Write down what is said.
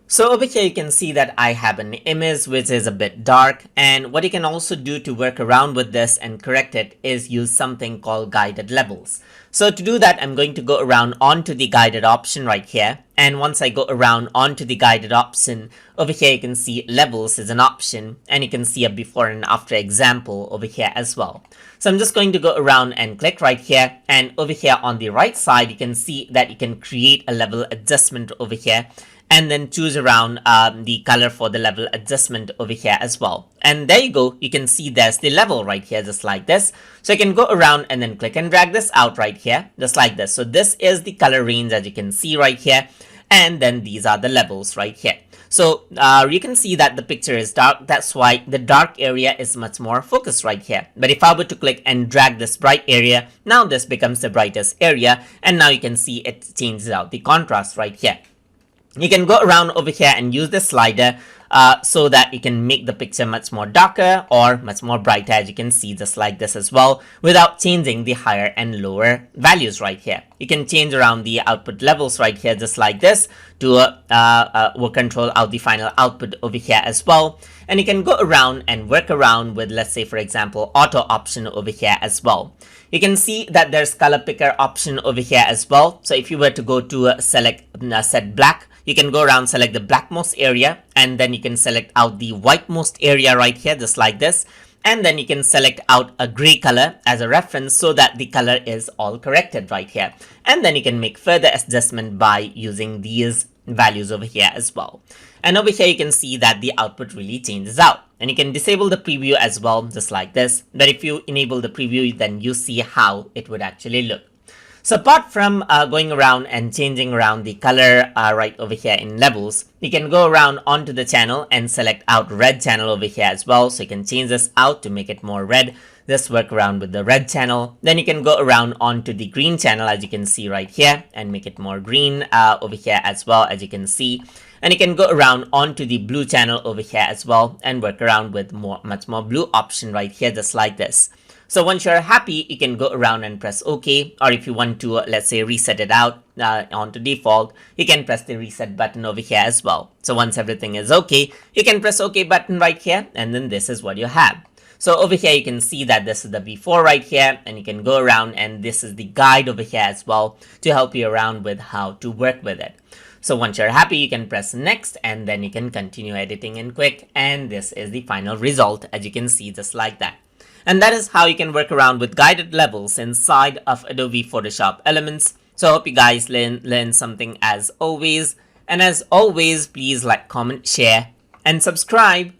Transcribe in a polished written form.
So over here you can see that I have an image which is a bit dark, and what you can also do to work around with this and correct it is use something called guided levels. So to do that, I'm going to go around onto the guided option right here, and once I go around onto the guided option, over here you can see levels is an option, and you can see a before and after example over here as well. So I'm just going to go around and click right here, and over here on the right side you can see that you can create a level adjustment over here, and then choose around the color for the level adjustment over here as well. And there you go, you can see there's the level right here just like this. So you can go around and then click and drag this out right here just like this. So this is the color range as you can see right here, and then these are the levels right here. So you can see that the picture is dark, that's why the dark area is much more focused right here. But if I were to click and drag this bright area, now this becomes the brightest area, and now you can see it changes out the contrast right here. You can go around over here and use the slider so that you can make the picture much more darker or much more brighter, as you can see just like this as well, without changing the higher and lower values right here. You can change around the output levels right here just like this to control out the final output over here as well. And you can go around and work around with, let's say for example, auto option over here as well. You can see that there's color picker option over here as well. So if you were to go to select set black, you can go around, select the blackmost area, and then you can select out the whitemost area right here just like this, and then you can select out a gray color as a reference so that the color is all corrected right here, and then you can make further adjustment by using these values over here as well. And over here you can see that the output really changes out, and you can disable the preview as well just like this. But if you enable the preview, then you see how it would actually look. So apart from going around and changing around the color right over here in levels, you can go around onto the channel and select out red channel over here as well. So you can change this out to make it more red. Just work around with the red channel. Then you can go around onto the green channel as you can see right here and make it more green over here as well, as you can see. And you can go around onto the blue channel over here as well and work around with much more blue option right here just like this. So once you're happy, you can go around and press OK, or if you want to, let's say, reset it out onto default, you can press the reset button over here as well. So once everything is okay, you can press OK button right here, and then this is what you have. So over here, you can see that this is the before right here, and you can go around, and this is the guide over here as well to help you around with how to work with it. So once you're happy, you can press next, and then you can continue editing in quick, and this is the final result, as you can see just like that. And that is how you can work around with guided levels inside of Adobe Photoshop Elements. So I hope you guys learn something as always. And as always, please like, comment, share, and subscribe.